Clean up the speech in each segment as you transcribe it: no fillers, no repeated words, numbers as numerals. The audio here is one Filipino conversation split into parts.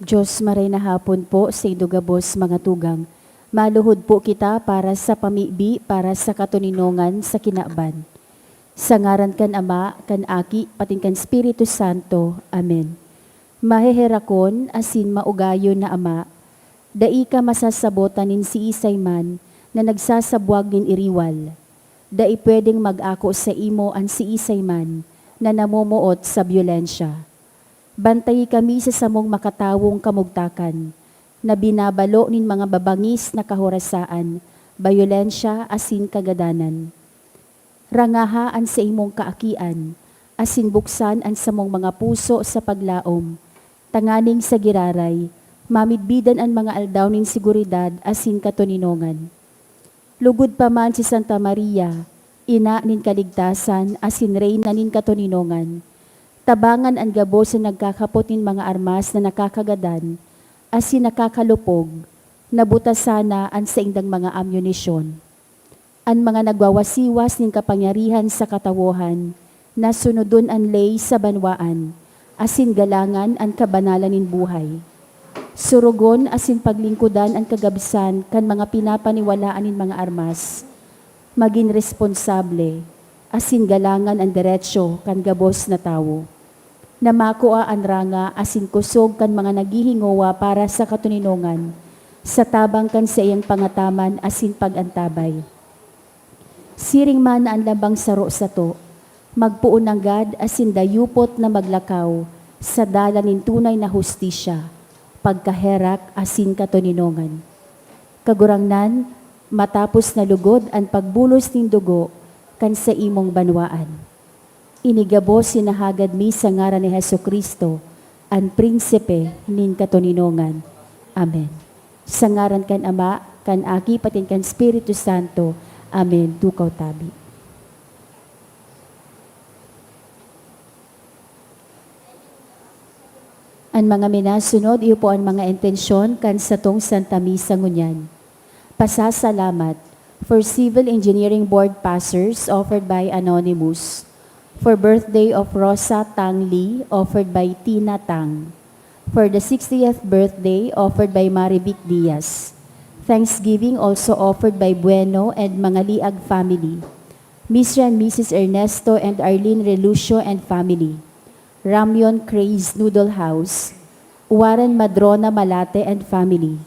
Diyos maray na hapon po sa idugabos mga tugang. Maluhod po kita para sa pamibi, para sa katuninongan sa kinaban. Sa ngaran kan Ama, kan Aki, pating kan Espiritu Santo. Amen. Maheherakon asin maugayon na Ama, dai ka masasabotanin si isay man na nagsasabwag nin iriwal. Dai pwedeng mag-ako sa imo an si isay man na namumuot sa byolensya. Bantayi kami sa samong makatawong kamugtakan, na binabalo nin mga babangis na kahorasaan, bayolensya asin kagadanan. Rangahaan sa imong kaakian, asin buksan ang samong mga puso sa paglaom, tanganing sa giraray, mamidbidan ang mga aldaw nin seguridad asin katuninongan. Lugod pa man si Santa Maria, ina nin kaligtasan asin reyna nin katuninongan. Tabangan ang gabo sa nagkakapot nin mga armas na nakakagadan, asin nakakalupog, nabutasana ang sa indang mga ammunisyon. Ang mga nagwawasiwas nin kapangyarihan sa katawohan, na sunodon ang lay sa banwaan, asin galangan ang kabanalan nin buhay. Surugon asin paglingkudan ang kagabsan kan mga pinapaniwalaan nin mga armas, maging responsable, asin galangan ang diretsyo kan gabos na tawo. Namakua ang ranga asin kusog kan mga naghihingowa para sa katuninongan, sa tabang kan sa iyang pangataman asin pagantabay. Siring man na ang labang saro sa to, magpuon ang gad asin dayupot na maglakaw, sa dala nin tunay na hustisya, pagkaherak asin katuninongan. Kagurangnan, matapos na lugod ang pagbulos ning dugo, kan sa imong banwaan. Inigabos sinahagad mi sa ngaran ni Jesucristo, ang prinsipe nin katuninongan. Amen. Sa ngaran kan Ama, kan Aki, patin kan Espiritu Santo. Amen. Tukaw tabi. Ang mga minasunod, iyo po ang mga intensyon kan sa tong Santa Misa ngunyan. Pasasalamat for Civil Engineering Board Passers offered by Anonymous. For birthday of Rosa Tang Lee offered by Tina Tang. For the 60th birthday offered by Marivic Diaz. Thanksgiving also offered by Bueno and mga Liag family. Mr. and Mrs. Ernesto and Arlene Relucio and family. Ramyon Craze Noodle House, Warren Madrona Malate and family,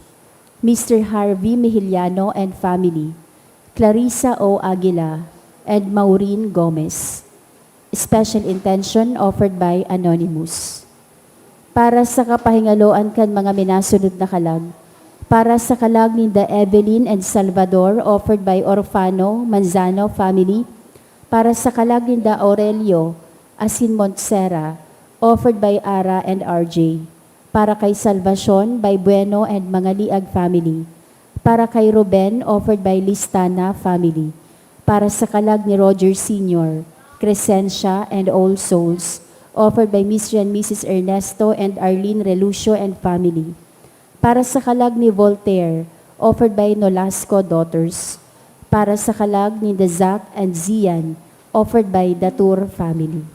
Mr. Harvey Mihiliano and family, Clarissa O. Aguila, and Maureen Gomez. Special intention offered by Anonymous. Para sa kapahingaloan kan mga minasunod na kalag, para sa kalag ni Da Evelyn and Salvador offered by Orfano Manzano family, para sa kalag ni Da Aurelio Asin Montsera, offered by Ara and RJ. Para kay Salvacion by Bueno and mga Liag family. Para kay Ruben, offered by Listana family. Para sa kalag ni Roger Sr., Crescencia and All Souls, offered by Mr. and Mrs. Ernesto and Arlene Relucio and family. Para sa kalag ni Voltaire, offered by Nolasco Daughters. Para sa kalag ni Dazak and Zian, offered by Datur family.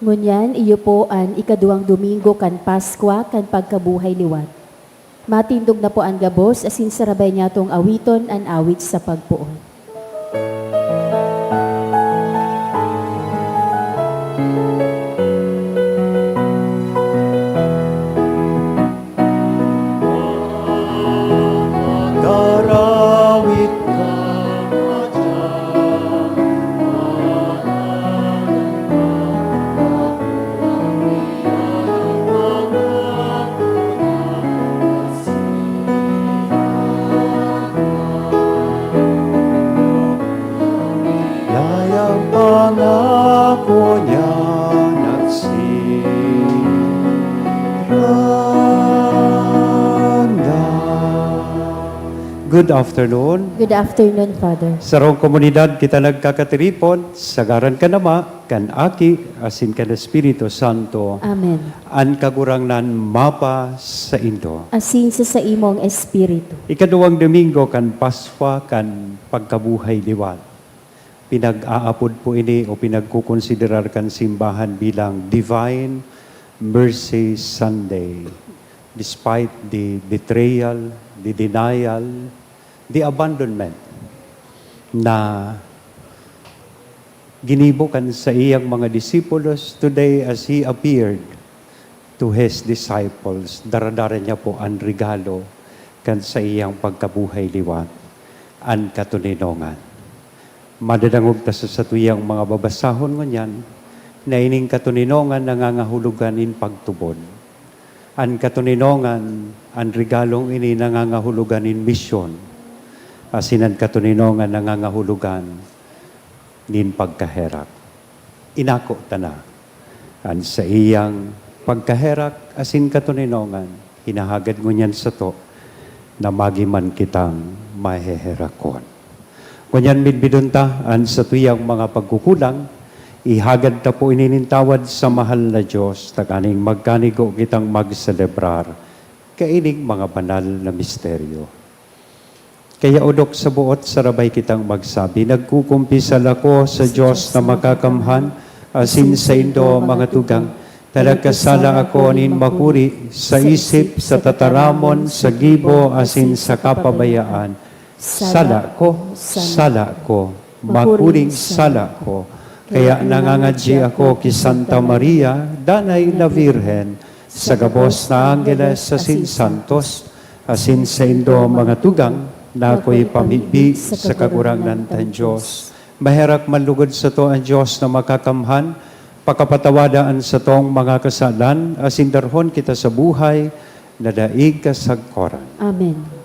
Ngunyan, iyo po an ikaduang Domingo kan Paskwa kan pagkabuhay liwat. Matindog na po ang gabos, asin sarabay niya tong awiton an awit sa pagpuon. Darawit ka Yayang pangako niya nagsiranda. Good afternoon. Good afternoon, Father. Sa rong komunidad kita nagkakatiripon, sagaran ka nama, kan Aki, asin kan Espiritu Santo, Amen. an kagurangnan mapa sa Indo. Asin sa imong espiritu. Ikaduwang Domingo kan Paskwa kan pagkabuhay liwat. Pinag-aapod po ini o pinagkukonsiderar kan simbahan bilang Divine Mercy Sunday. Despite the betrayal, the denial, the abandonment na ginibukan sa iyang mga disipulos today as He appeared to His disciples. Daradara niya po ang regalo kan sa iyang pagkabuhay liwat, ang katuninongan. Madadangog ta sa tuyang mga babasahon ngunyan, na ining katuninongan nangangahulugan in pagtubod. Ang katuninongan, ang regalong ini nangangahulugan in misyon. Asin ang katuninongan nangangahulugan nin pagkaherak. Inako ta na. Ang sa iyang pagkaherak, asin katuninongan, hinahagad ngunyan sa to, na magiman kitang maheherakon. Kunyan midbidunta, an sa tuyang mga pagkukulang, ihagad ta po ininintawad sa mahal na Diyos, takaning magkanigo kitang magselebrar, kaining mga banal na misteryo. Kaya udok sa buot, sarabay kitang magsabi, nagkukumpisal ako sa Diyos na makakamhan, asin sa Indo mga tugang, talagkasala ako nin makuri, sa isip, sa tataramon, sa gibo, asin sa kapabayaan, sala ko, makuring sala ko. Kaya nangangadji ako ki Santa Maria, danay na Virhen, sa gabos na Angeles sa Santos, asin sa Indo mga tugang, na ako'y pamibi sa kagurangan tan Diyos. Maherak manlugod sa to ang Diyos na makakamhan, pakapatawadaan sa tong mga kasalan, asin darhon kita sa buhay, na daig kasagkoran. Amen.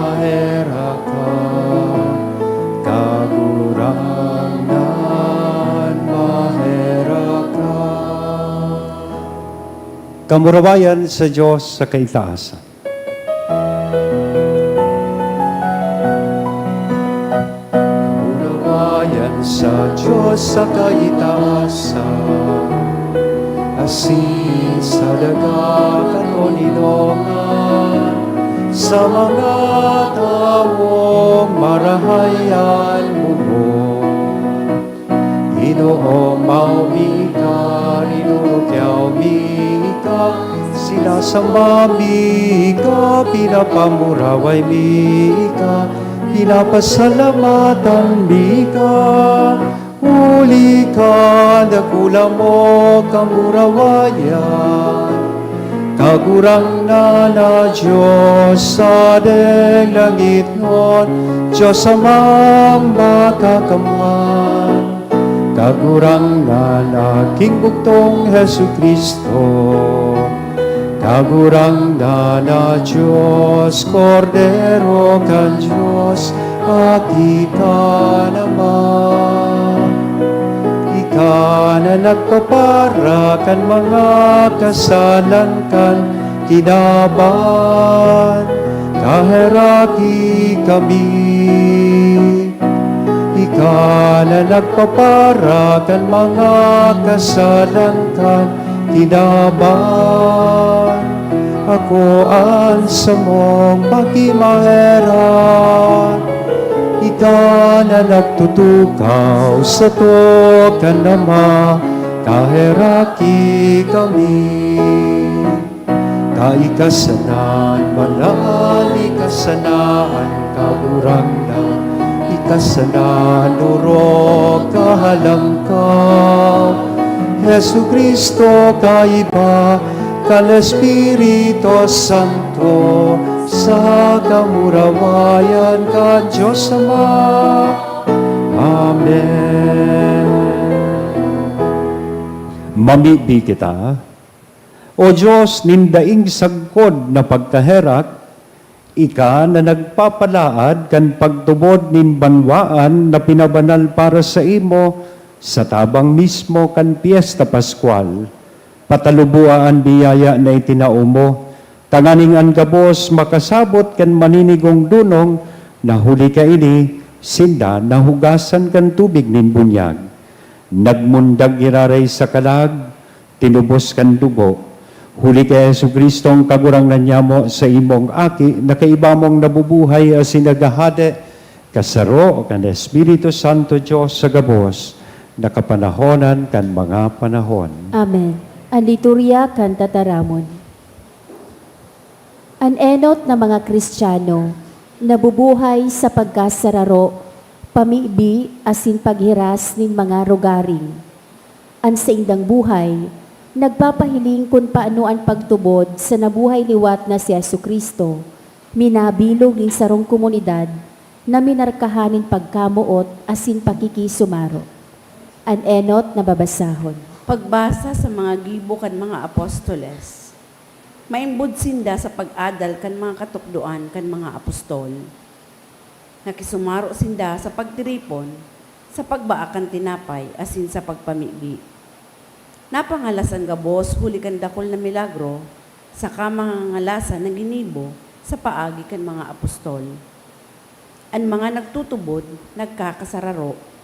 mahera ka, kagurangan mahera ka. Kamurabayan sa Diyos sa kaitaasan. Kamurabayan sa Diyos sa kaitaasan, asin sa dagat at oninongan, sa mga taong marahayan mo. Inoong maumika, inurukyaw mika, sila sa mika, pinapamuraway mika, pinapasalamatan mika. Uli ka, dakula mo, kamurawayan, kagurang na Diyos sa deng langit ngon, Diyos amang makakaman. Kagurang na aking buktong Hesu Kristo, kagurang na Diyos, Kordero kan Diyos, aki ka naman. Ika na nagpapara kan mga kasalan kan kinaban, kaheraki kami. Ika na nagpapara kan mga kasalan kan kinaban, ako ang samong pakimaheran. Ika na nagtutukaw sa to kanama, kaheraki kami. Kaikasanan, manal, ikasanan, kaburangnan, ikasanan, urok, kahalangkaw. Jesu Kristo, kaiba, kal Espiritu Santo, sa kamurawayan ka Diyos Ama. Amen. Mamigdi kita, O Diyos, nindaing sagkod na pagkaherak, ika na nagpapalaad kan pagtubod nin banwaan na pinabanal para sa imo sa tabang mismo kan Piesta Pascual, patalubuan biyaya na itinaumo, tanganing ang gabos makasabot kan maninigong dunong, na huli ka ini, sinda nahugasan kan tubig nin bunyag. Nagmundag iraray sa kalag, tinubos kan dugo. Huli ka Yesu Kristong kagurangnan niya mo sa imong aki, na kaibamong nabubuhay as sinagahade, kasaro kan Espiritu Santo Diyos sa gabos, nakapanahonan kan mga panahon. Amen. Ang liturya kan tataramon. Ang enot na mga Kristiyano, nabubuhay sa pagkasararo, pamibi asin paghiras nin mga rogaring. Ang sa indang buhay, nagpapahiling kung paano ang pagtubod sa nabuhay liwat na si Yesu Kristo, minabilog nin sarong komunidad na minarkahanin pagkamuot asin pakikisumaro. Ang enot na babasahon. Pagbasa sa mga gibo kan mga apostoles, maimbod sinda sa pag-adal kan mga katukduan kan mga apostol. Nakisumaro sinda sa pagtiripon, sa pagbaakan tinapay, asin sa pagpamibi. Napangalasan gabos, huli kan dakol na milagro, sa kamangangalasan na ginibo sa paagi kan mga apostol. Ang mga nagtutubod, nagkakasararo,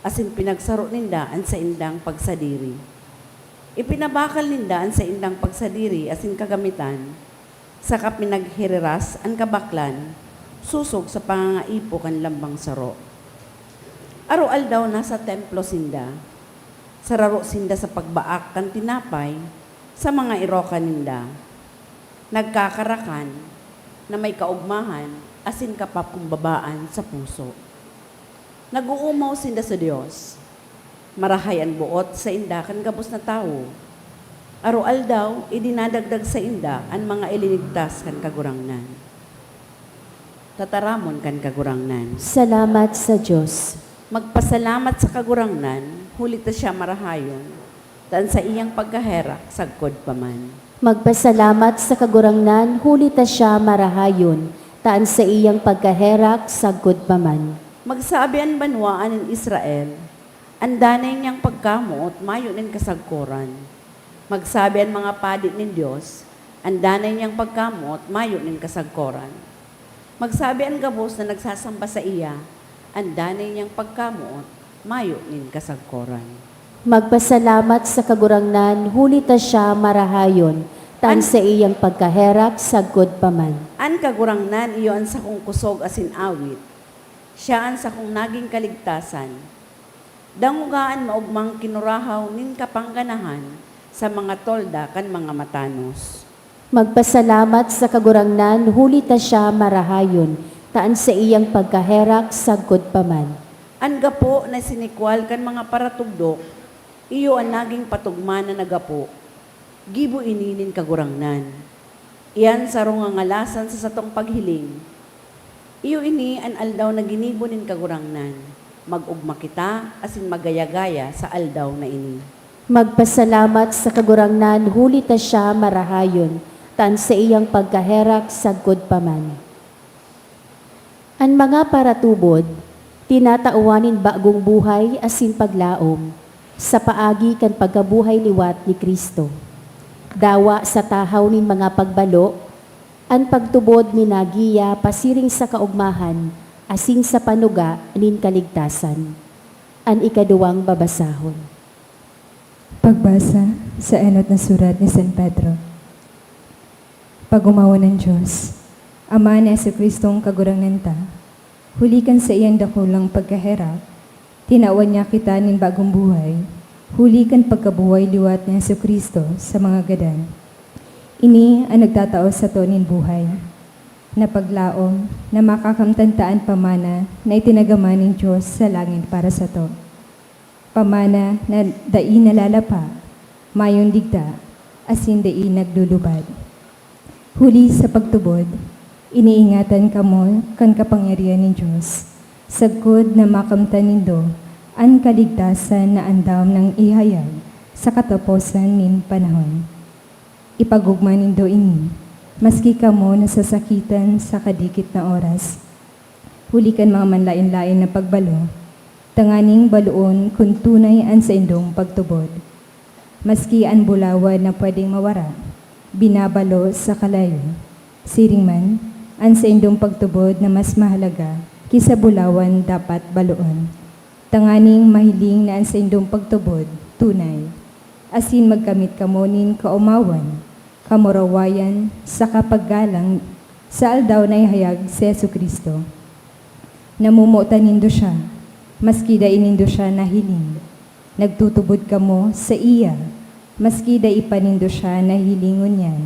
asin pinagsaro nindaan sa indang pagsadiri. Ipinabakal nindaan sa indang pagsadiri asin kagamitan, sa kapinaghiriras ang kabaklan, susog sa pangangaipo kan lambang saro. Arual daw nasa templo sinda, sararo sinda sa pagbaak kan tinapay, sa mga iroka ninda. Nagkakarakan na may kaugmahan, asin kapakumbabaan sa puso. Naguumaw sinda sa Diyos, marahay ang buot sa inda kan gabos na tao. Arual daw, idinadagdag sa inda ang mga ilinigtas kan kagurangnan. Tataramon kan kagurangnan. Salamat sa Diyos. Magpasalamat sa kagurangnan, huli ta siya marahayon, tan sa iyang pagkaherak, sagkod pa man. Magpasalamat sa kagurangnan, huli ta siya marahayon, taan sa iyang pagkaherak sagkod paman. Magsabi ang banwaan ng Israel, andanay niyang pagkamot, mayo nin kasagkuran. Magsabi ang mga padi ng Diyos, andanay niyang pagkamot, mayo nin kasagkuran. Magsabi ang gabos na nagsasamba sa iya, andanay niyang pagkamot, mayo nin kasagkuran. Magpasalamat sa kagurangnan, huli ta siya marahayon, taan sa iyang pagkaherak sagkod paman. An kagurangnan iyo ang sakong kusog asin awit, siya ang sakong naging kaligtasan. Dangugaan maugmang kinurahaw nin kapangganahan sa mga tolda kan mga matanos. Magpasalamat sa kagurangnan, huli ta siya marahayon, taan sa iyang pagkaherak sagkod paman. An gapo na sinikwal kan mga paratugdok, iyo ang naging patugma na nagapo. Gibo ininin kagurangnan. Iyan sarong nga ngalasan sa satong paghiling. Iyo ini an aldaw na ginibo nin kagurangnan. Mag-ugma kita asin magayagaya sa aldaw na ini. Magpasalamat sa kagurangnan, huli ta siya marahayon, taan sa iyang pagkaherak sagkod paman. Ang mga paratubod, tinatauanin bagong buhay asin paglaom, sa paagi kan pagkabuhay liwat ni Kristo. Dawa sa tahaw nin mga pagbalo, ang pagtubod ni nagiya pasiring sa kaugmahan, asin sa panuga nin kaligtasan. An ikaduwang babasahon. Pagbasa sa enot na surat ni San Pedro. Pagumawa ng Diyos, Ama ni Jesucristong kagurangnan ta, hulikan sa iyang dakulang pagkaherap, tinawan niya kita nin bagong buhay, hulikan pagkabuhay liwat ni Jesucristo sa mga gadan. Ini ang nagtatao sa to nin buhay, na paglaom na makakamtantaan pamana na itinagaman ng Diyos sa langit para sa to. Pamana na dai nalalapa, mayon digda, asin dai naglulubad. Huli sa pagtubod, iniingatan kamo kan kapangyarihan ng Diyos, sagkod na makamtan nindo ang kaligtasan na andam ng ihayag sa katapusan nin panahon. Ipagugma nindo ini, maski kamo nasasakitan sa kadikit na oras. Hulikan mga manlain-lain na pagbalo, tanganing baluon kung tunay ang sa indong pagtubod. Maski ang bulawan na pwedeng mawara, binabalo sa kalayo. Siring man, ang sa indong pagtubod na mas mahalaga kisa bulawan dapat baluon. Tanganing mahiling na ang sa indong pagtubod, tunay. Asin magkamit kamonin kaumawan, kamurawayan, sa kapaggalang sa aldaw na ihayag si Jesucristo. Namumutan nindo siya, maski da inindo siya nahiling. Nagtutubod kamo sa iya, maski da ipanindo siya nahilingon yan.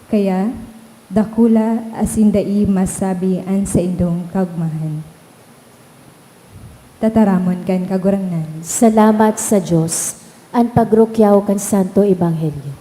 Kaya, dakula asin dai masabi an sa indong kagmahan. Tataramon kan kagurangnan. Salamat sa Diyos, ang pagrukyaw kan Santo Ebanghelyo.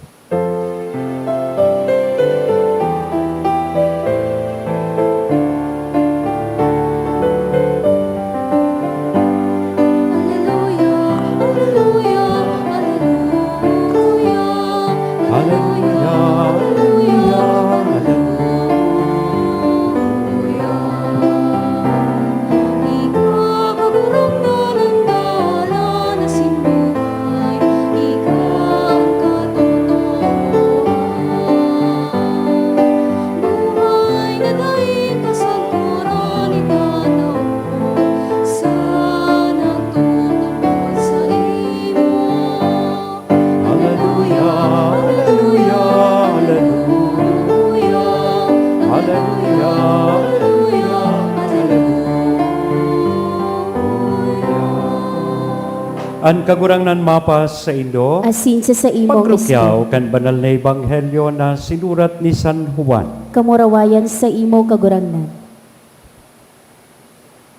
An kagurangnan mapas sa Indo, Asin sa imong pagrukyaw kan banal na ebanghelyo na sinurat ni San Juan. kamurawayan sa imo kagurangnan.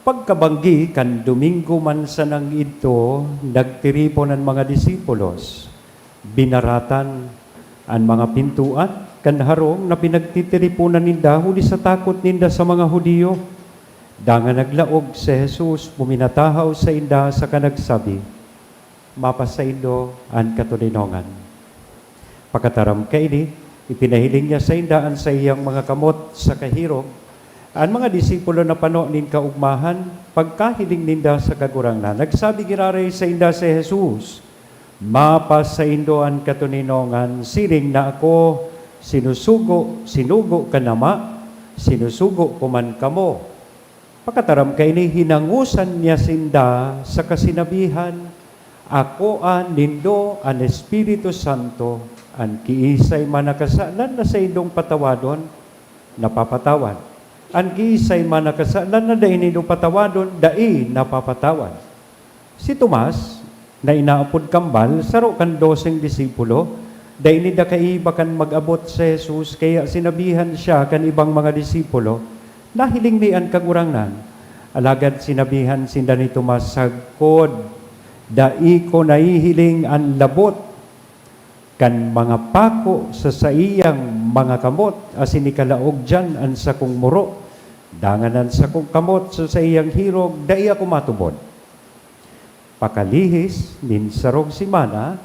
Pagkabanggi kan Domingo man sa nang ito, nagtiripo ng mga disipulos, binaratan ang mga pintuan, kan harong na pinagtitiripunan ninda huli sa takot ninda sa mga Hudiyo. Danga naglaog si Jesus, puminatahaw sa inda sa kanagsabi, mapas sa Indo ang katulinongan. Pagkataram kaini, ipinahiling niya sa indaan sa iyang mga kamot sa kahirog, Ang mga disipulo na pano nin kaugmahan, pagkahiling ninda sa kagurangnan, nagsabi giraray sa inda si Jesus, mapas sa indoan katuninongan, siring na ako, sinugo ka nama, sinusugo ko man kamo. Pakataram kay ni hinangusan niya sinda sa kasinabihan, ako an nindo an Espiritu Santo, an kiisay manakasalan na sa indong patawadon, napapatawad. An kiisay manakasalan na dai nindo patawadon, dai napapatawad. Si Tomas, na inaapod kambal, saro kan 12 disipulo, dai nida kaiba kan mag-abot sa Jesus, kaya sinabihan siya kan ibang mga disipulo, nahiling niyan kagurangnan. Alagad sinabihan sinda ni Tomas, sagkod, dai ko nahihiling ang labot, kan mga pako sa saiyang mga kamot, asin ikalaog dyan ang sakong muro, danganan sa kong kamot sa saiyang hirog, dai ako matubod. Pakalihis, ninsarog si Mana,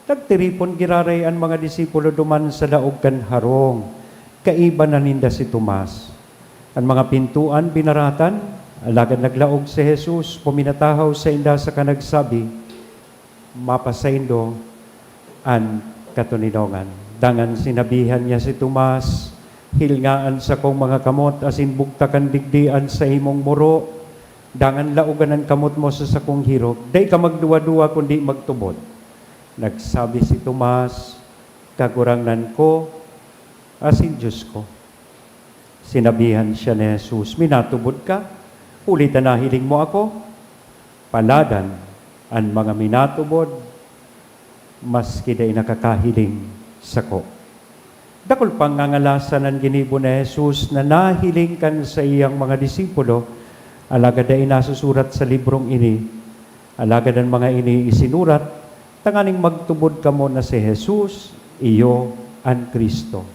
nagtiripon giraray ang mga disipulo duman sa daog kan harong, kaiba na ninda si Tomas. Ang mga pintuan binaratan, alagad naglaog si Jesus, puminatahaw sa inda sa kanagsabi, mapasaindo an katuninongan. Dangan sinabihan niya si Tomas, hilngaan sa kong mga kamot, asin bugtakan digdian sa imong muro, dangan laugan ang kamot mo sa sakong hirog, day ka magduwa-duwa kundi magtubod. Nagsabi si Tomas, kagurangnan ko, asin Diyos ko. Sinabihan siya ni Jesus, minatubod ka, ulitan na hiling mo ako, paladan ang mga minatubod, maski day nakakahiling sako. Dakol pang ngangalasan ang ginibo ni Jesus na nahiling kan sa iyang mga disipulo, alagad ay nasusurat sa librong ini, alagad ang mga ini isinurat, tanganing magtubod ka mo na si Jesus, iyo ang Kristo,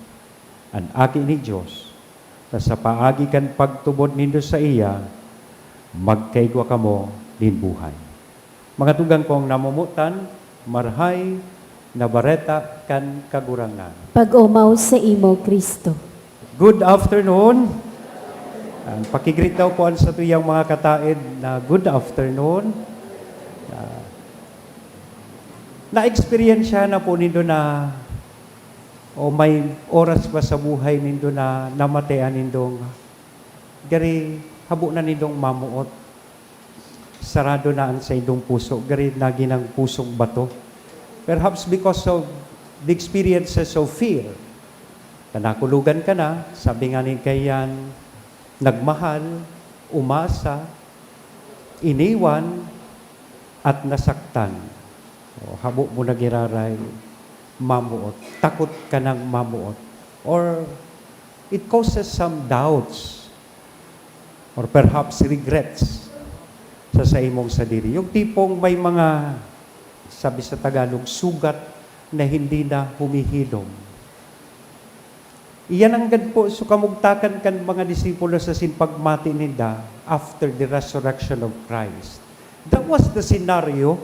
ang aki ni Diyos, na sa paagi kan pagtubod nindo sa iya, magkaigwa ka mo din buhay. Mga tugang kong namumutan, marhay, nabareta kan kagurangan. Pag-umaw sa imo, Kristo. Good afternoon. Pakigreet daw po sa tuyang mga kataid na good afternoon. Na-experience na po nindo na o may oras ba sa buhay nindo na namatayan nindong gari habo na nindong mamuot. Sarado na ang sa indong puso. Gari naginang pusong bato. Perhaps because of the experiences of fear. Kanakulugan ka na, sabi nga ni kayan, nagmahal, umasa, iniwan, at nasaktan. O, habo mo na giraray, mamuot. Takot ka ng mamuot. Or it causes some doubts. Or perhaps regrets sa imong sadiri. Yung tipong may mga, sabi sa Tagalog, sugat na hindi na humihilom. Iyan ang gad po, so kamugtakan kan mga disipulo sa sinpagmati ninda after the resurrection of Christ. That was the scenario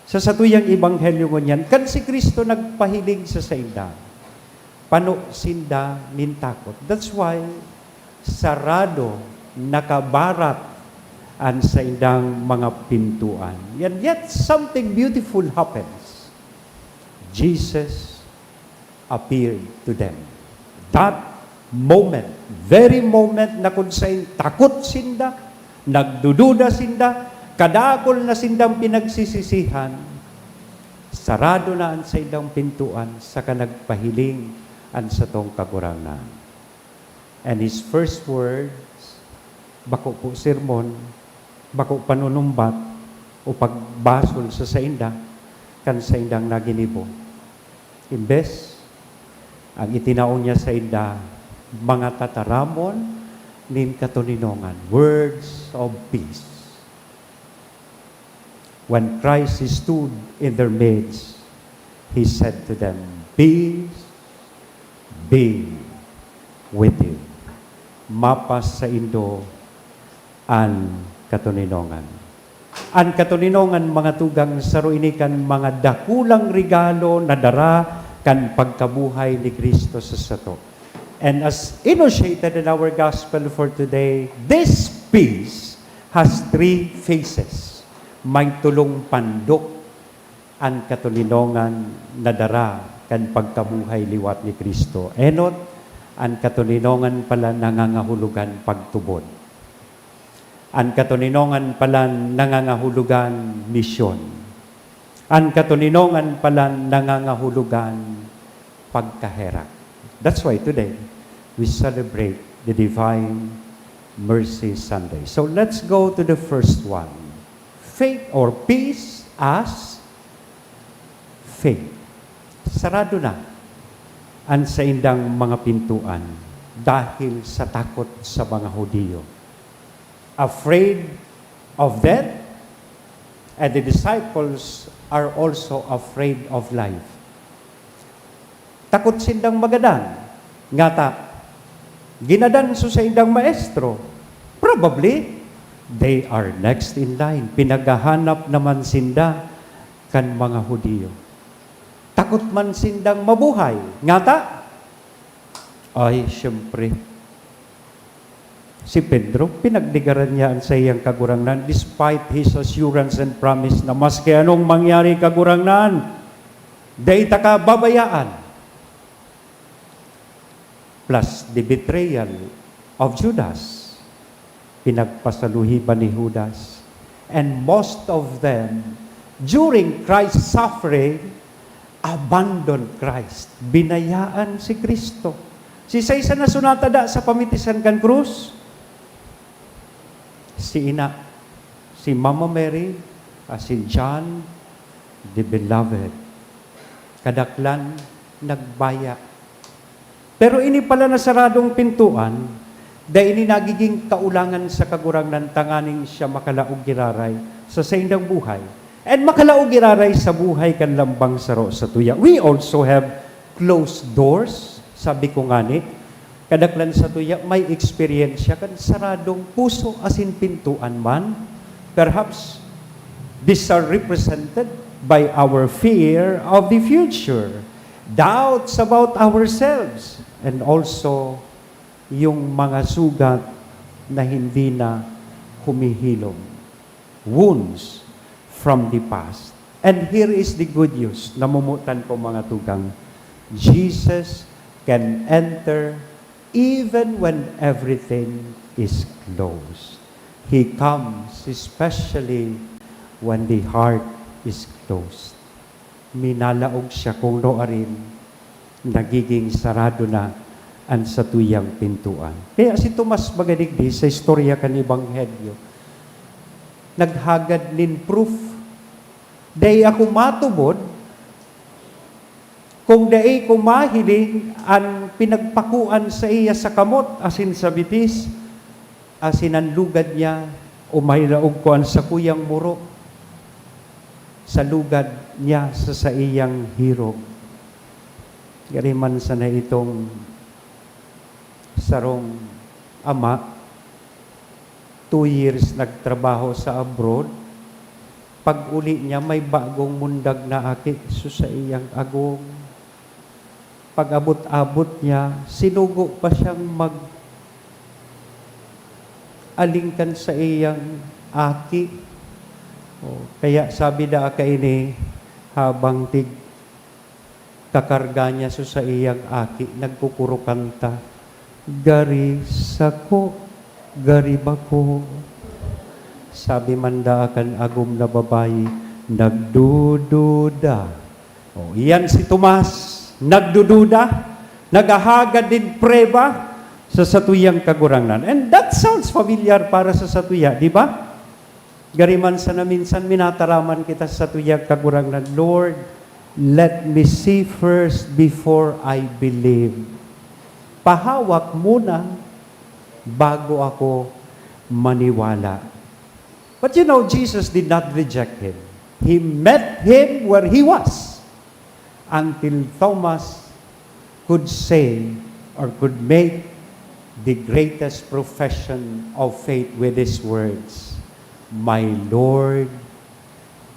sa satuyang ibanghelyo ngunyan. Kan si Kristo nagpahiling sa sainda. Pano sinda nintakot. That's why sarado, nakabarat an sa indang mga pintuan. And yet, something beautiful happens. Jesus appeared to them. That moment, very moment na kung sa'y takot sinda, nagdududa sinda, kadakol na sindang pinagsisisihan, sarado na ang sa indang pintuan, saka nagpahiling ang sa tong kagurangan. And his first words, bako po sermon, bako panunumbat o pagbasol sa sainda kan saindang naginibo. Imbes, ang itinaon niya sa inda, mga tataramon nin katuninongan, words of peace. When Christ stood in their midst, He said to them, peace be with you. Mapas sa indo an katuninongan. An katuninongan mga tugang saro ini kan mga dakulang regalo na dara kan pagkabuhay ni Kristo sa sato. And as enunciated in our gospel for today, this peace has three faces. May tulong pandok ang katulinongan na dara kan pagkabuhay liwat ni Kristo. Enot, ang katulinongan pala nangangahulugan pagtubod. Ang katulinongan pala nangangahulugan misyon. Ang katulinongan pala nangangahulugan pagkaherak. That's why today we celebrate the Divine Mercy Sunday. So let's go to the first one. Faith or peace as faith. Sarado na ang sa indang mga pintuan dahil sa takot sa mga Hudiyo. Afraid of death, and the disciples are also afraid of life. Takot sindang magadan. Ngata, ginadan so sa indang maestro. Probably, they are next in line. Pinaghahanap naman sinda kan mga Hudiyo. Takot man sindang mabuhay. Ngata, ay siyempre, si Pedro, pinagdigaran niya ang sa iyang kagurangnan despite his assurance and promise na maski anong mangyari kagurangnan, day ka babayaan. Plus the betrayal of Judas. Pinagpasaluhi ba ni Judas? And most of them, during Christ's suffering, abandoned Christ. Binayaan si Kristo. Si Saysa na sunatada sa pamitisan kan krus, si Ina, si Mama Mary, si John, the beloved. Kadaklan, nagbaya. Pero ini pala na saradong pintuan, dahil ini nagiging kaulangan sa kagurangnan tanganing siya makalaog giraray sa saindang buhay. And makalaog giraray sa buhay kan lambang saro sa tuya. We also have closed doors, sabi ko ngani, kadaklan sa tuya, may experience siya kan saradong puso asin pintuan man. Perhaps these are represented by our fear of the future, doubts about ourselves, and also yung mga sugat na hindi na humihilom. Wounds from the past. And here is the good news, namumutan ko mga tugang. Jesus can enter even when everything is closed. He comes especially when the heart is closed. Minalaog siya kung roarin, nagiging sarado na ang satuyang pintuan. Kaya si Tomas Magadigdi sa istorya kan Ebanghelyo, naghagad nin proof. Day ako matubod, kung day ko mahiling ang pinagpakuan sa iya sa kamot, asin sa bitis, asin ang lugad niya, umaylaog ko ang sakuyang muro, sa lugad niya sa iyang hirog. Gariman sana itong sarong ama, 2 years nagtrabaho sa abroad. Pag uli niya, may bagong mundag na aki sa iyang agong. Pag abot-abot niya, sinugo pa siyang alingkan sa iyang aki. Kaya sabi da ka ini, habang kakarga niya sa iyang aki, nagkukurukanta, gari sako, gari bako. Sabi man da akan agum na babae, nagdududa. Iyan si Tomas, nagdududa, nagahagad din preba sa satuyang kagurangnan. And that sounds familiar para sa satuya, di ba? Gariman sa naminsan minataraman kita sa satuyang kagurangnan, Lord, let me see first before I believe. Pahawak muna bago ako maniwala. But you know, Jesus did not reject him. He met him where he was until Thomas could say or could make the greatest profession of faith with his words, my Lord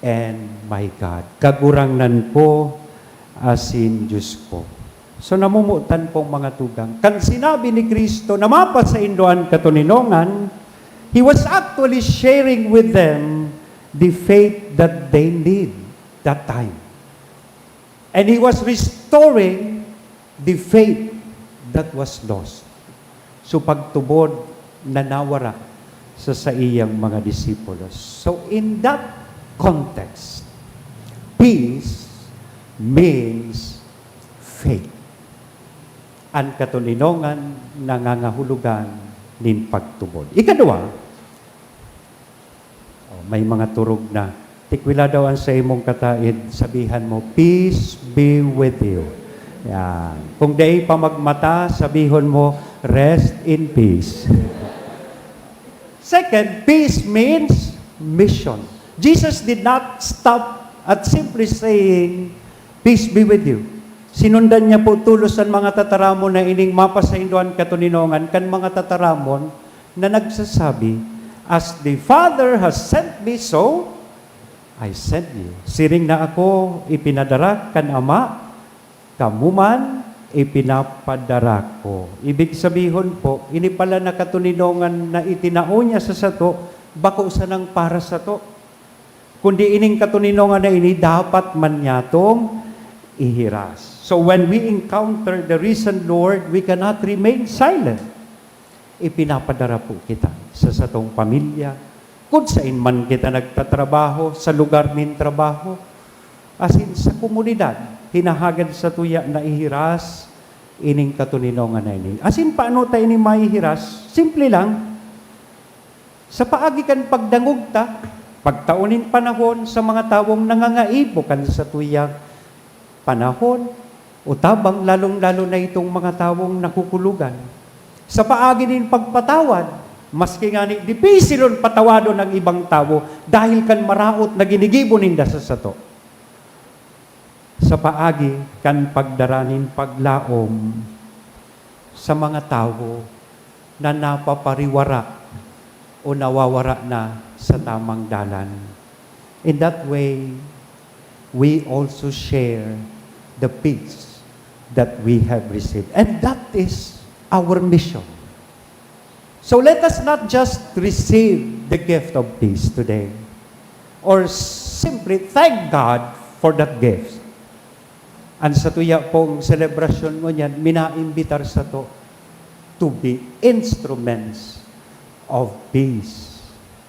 and my God. Kagurangnan ko asin Diyos ko. So namumutan pong mga tugang. Kan sinabi ni Kristo na mapa sa Indoan katuninongan, He was actually sharing with them the faith that they need that time. And He was restoring the faith that was lost. So pagtubod na nawara sa iyang mga disipulos. So in that context, peace means faith. Ang katulinongan nangangahulugan nin pagtubod. Ikadua, may mga turog na, tikwila daw ang sa imong kataid, sabihan mo, peace be with you. Yan. Kung day pa magmata, sabihon mo, rest in peace. Second, peace means mission. Jesus did not stop at simply saying, peace be with you. Sinundan niya po tulos ang mga tataramon na ining mapasainduan katuninongan kan mga tataramon na nagsasabi, as the Father has sent me, so I sent you. Siring na ako ipinadara kan Ama, kamuman ipinapadara ko. Ibig sabihin po, ini pala na katuninongan na itinao niya sa sato, bako sa nang para sa to. Kundi ining katuninongan na ini, dapat man yatong ihiras. So when we encounter the risen Lord, we cannot remain silent. Ipinapadara po kita sa satong pamilya, kung saan man kita nagtatrabaho, sa lugar nin trabaho, asin sa komunidad, hinahagad sa tuya na ihiras, ining katuninongan na ini. Asin paano tayo ini maihiras? Simple lang, sa paagi kan pagdangog ta, pagtaunin panahon sa mga tawong nangangaibo kan sa tuyang panahon, o tabang lalong-lalo na itong mga tawong nakukulugan. Sa paagi din pagpatawad, maski nga ni dipisilon patawado ng ibang tao dahil kan maraot na ginigibo ninda sa sato. Sa paagi kan pagdaranin paglaom sa mga tao na napapariwara o nawawara na sa tamang dalan. In that way, we also share the peace that we have received. And that is our mission. So let us not just receive the gift of peace today or simply thank God for that gift. And sa tuya pong celebration mo niyan, minaimbitar sa to be instruments of peace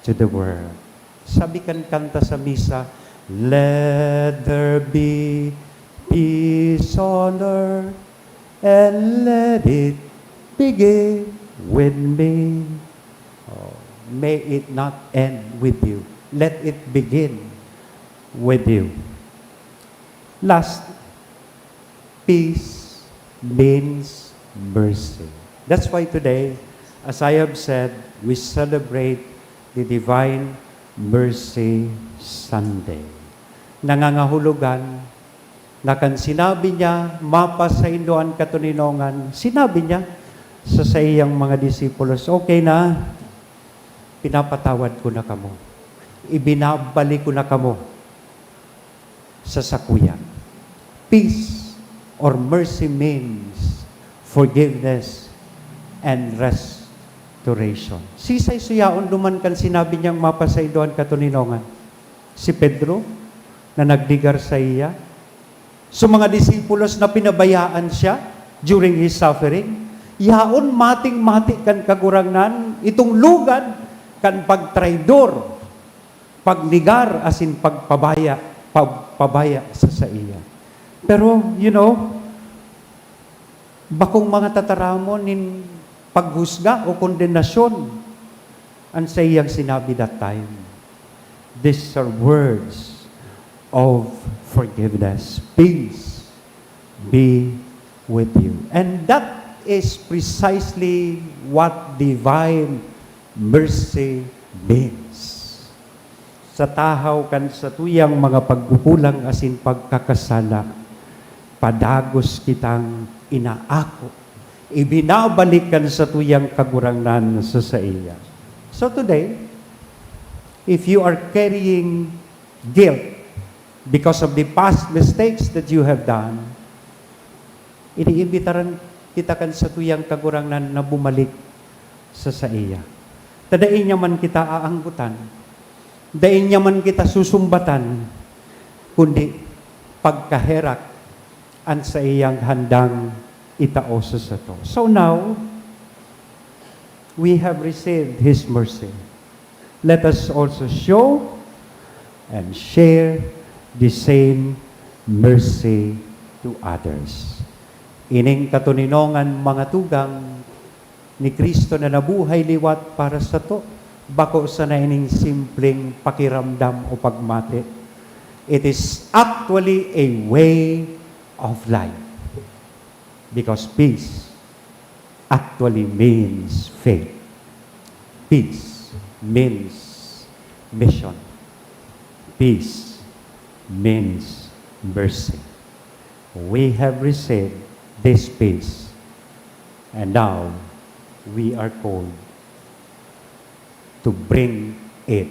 to the world. Sabi kan kanta sa misa, let there be peace on earth, and let it begin with me. Oh, may it not end with you. Let it begin with you. Last, peace means mercy. That's why today, as I have said, we celebrate the Divine Mercy Sunday. Nangangahulugan na kan sinabi niya, mapa sa Indoan katuninongan, sinabi niya sa iyang mga disipulos, okay na, pinapatawad ko na kamo. Ibinabalik ko na kamo sa sakuyan. Peace or mercy means forgiveness and restoration. Sisay suyaon duman kan sinabi niyang mapa sa Indoan katuninongan. Si Pedro, na nagdigar sa iya, so mga disipulos na pinabayaan siya during his suffering, yaon mating-mati kan kagurangnan, itong lugad kan pagtraidor, pagligar asin pagpabaya sa iya. Pero, bakong mga tataramon in paghusga o kondenasyon ang sa iyang sinabi that time. These are words of forgiveness. Peace be with you. And that is precisely what divine mercy means. Sa tahaw kan sa tuyang mga pagkukulang asin pagkakasala, padagos kitang inaako, ibinabalikan sa tuyang kagurangnan sa iya. So today, if you are carrying guilt because of the past mistakes that you have done, iniimbitaran kita kan sa tuyang kagurangnan na bumalik sa iya. Tadain niya man kita aanggutan, dain niya man kita susumbatan, kundi pagkaherak an sa iyang handang itaoso sa to. So now, we have received His mercy. Let us also show and share the same mercy to others. Ining katuninongan mga tugang ni Kristo na nabuhay liwat para sa to, bako sa na ining simpleng pakiramdam o pagmati. It is actually a way of life. Because peace actually means faith. Peace means mission. Peace means mercy. We have received this peace, and now we are called to bring it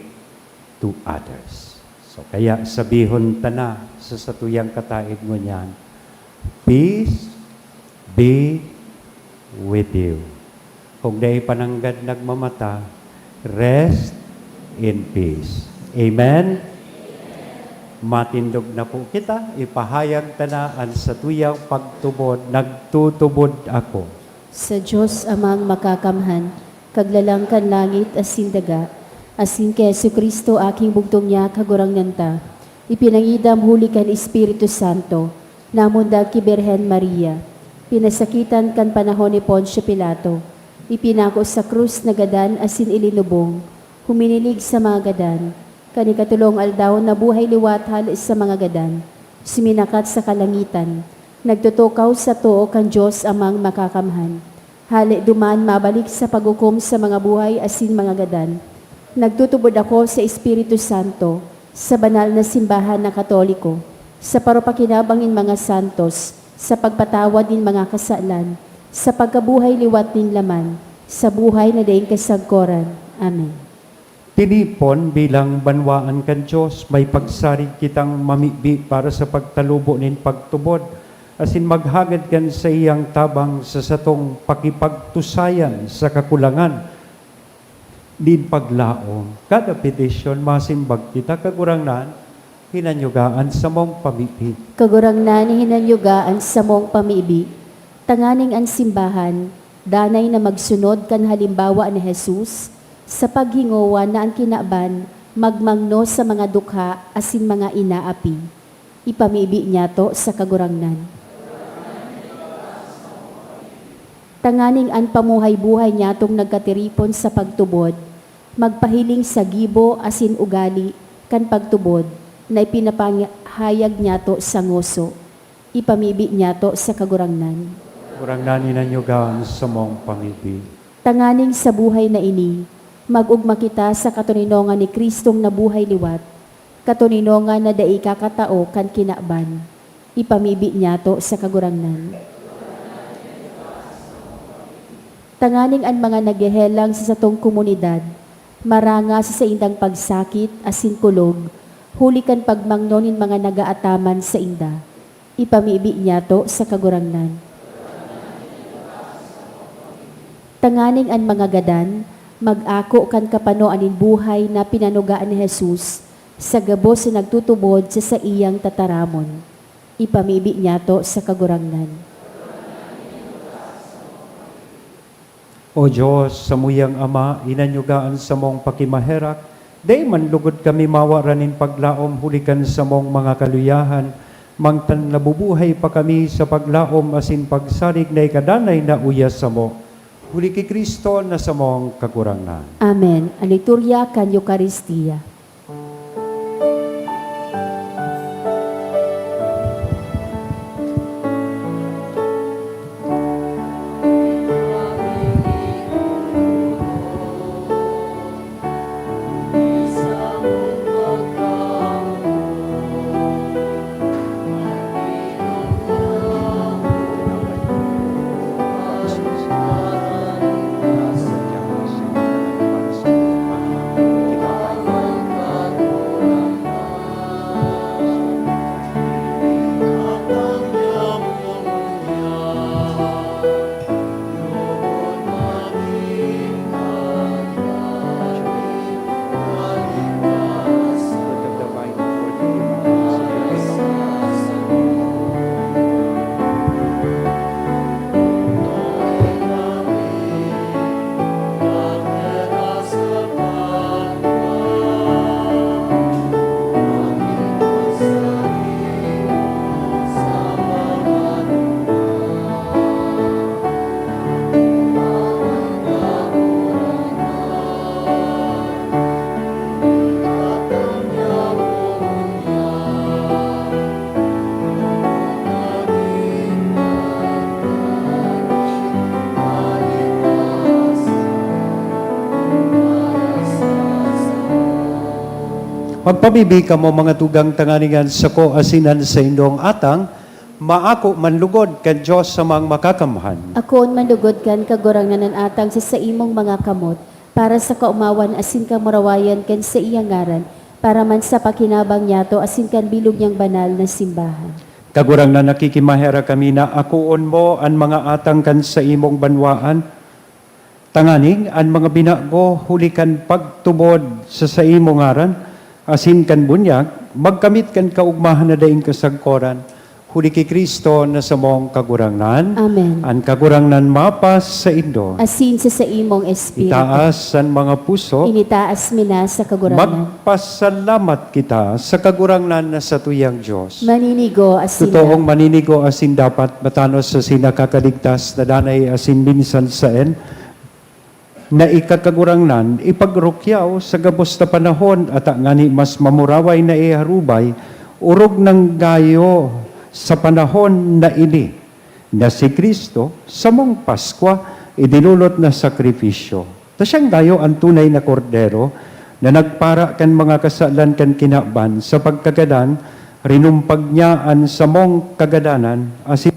to others. So kaya sabihon ta na sa satuyang kataid mo niyan, peace be with you. Kung dahil pananggad nagmamata, rest in peace. Amen? Matindog na po kita, ipahayag tanaan sa tuyang pagtubod, nagtutubod ako. Sa Diyos amang makakamhan, kaglalangkan langit asin daga, asin kay Jesucristo aking bugtong niya kagurang nanta, ipinangidam huli kan Espiritu Santo, namundag ki Birhen Maria, pinasakitan kan panahon ni Poncio Pilato, ipinako sa krus na gadan asin ilinubong, huminilig sa mga gadan, kanikatulong aldaw na buhay liwat halis sa mga gadan, siminakat sa kalangitan, nagtutukaw sa too kan Diyos amang makakamhan. Hali duman mabalik sa paghukom sa mga buhay asin mga gadan. Nagtutubod ako sa Espiritu Santo, sa banal na simbahan na Katoliko, sa paropakinabangin mga santos, sa pagpatawad din mga kasalan, sa pagkabuhay liwat din laman, sa buhay na daing kasagkoran. Amen. Tinipon bilang banwaan kan Diyos, may pagsarig kitang mamibi para sa pagtalubo nin pagtubod, asin maghagad kan sa iyang tabang sa satong pakipagtusayan sa kakulangan, din paglaom. Kada petisyon, masimbag kita kagurangnan, hinanyugaan sa mong pamibi. Kagurangnan hinanyugaan sa mong pamibi, tanganing ang simbahan, danay na magsunod kan halimbawa ni Jesus, sa paghingowa na ang kinaban, magmangno sa mga dukha asin mga inaapi. Ipamibi niya to sa kagurangnan. Tanganing an pamuhay-buhay niya tong nagkatiripon sa pagtubod, magpahiling sa gibo asin ugali kan pagtubod, na ipinapahayag niya to sa ngoso. Ipamibi niya to sa kagurangnan. Kagurangnan hinanyugaan sa mong pamibi. Tanganing sa buhay na ini, mag-ugma kita sa katuninongan ni Kristong nabuhay liwat, katuninongan na dai kakatao kan kinaban. Ipamibi niya to sa kagurangnan. Tanganing ang mga naghehelang sa satong komunidad, maranga sa indang pagsakit asin kulog, huli kan pagmangnonin mga nagaataman sa inda. Ipamibi niya to sa kagurangnan. Tanganing ang mga gadan, mag-ako kan kapanoanin buhay na pinanugaan ni Jesus sa gabos na nagtutubod sa iyang tataramon. Ipamibi niya to sa kagurangnan. O Diyos, sa muyang Ama, inanyugaan sa mong pakimaherak, day man lugod kami mawaranin paglaom, hulikan sa mong mga kaluyahan, mangtan nabubuhay pa kami sa paglaom asin pagsarig na ikadanay na uyas sa mo. Huli kay Kristo na sa mong kakurangan. Amen. Ang liturya kan Eucharistia. Magpabibi ka mo mga tugang tanganingan sa ko asinan sa indong atang, maako manlugod kan Diyos sa mga makakamhan. Akoon manlugod kan kaguranganan atang sa imong mga kamot, para sa kaumawan asin ka murawayan kan sa iyang ngaran, para man sa pakinabang niyato asin kan bilog niyang banal na simbahan. Kagurang na nakikimahera kami na akuon mo ang mga atang kan sa imong banwaan. Tanganing ang mga binago hulikan pagtubod sa imong ngaran, asin kan bunyag, magkamit kan kaugmahan na daing kasagkoran, huli ki Kristo na sa mong kagurangnan. Amen. Ang kagurangnan mapas sa indo. Asin sa imong espiritu. Itaas ang mga puso. Initaas mi na sa kagurangan. Magpasalamat kita sa kagurangnan na sa tuyang Diyos. Maninigo asin Totoong maninigo asin dapat matanos sa sinakakaligtas na danay asin minsan saen na ikakagurangnan ipagrukyaw sa gabos na panahon at ngani mas mamuraway na iharubay urog ng gayo sa panahon na ini na si Kristo sa mong Paskwa idinulot na sakripisyo. Ta siyang gayo ang tunay na kordero na nagpara kan mga kasalan kan kinaban sa pagkagadan rinumpag niyaan sa mong kagadanan asin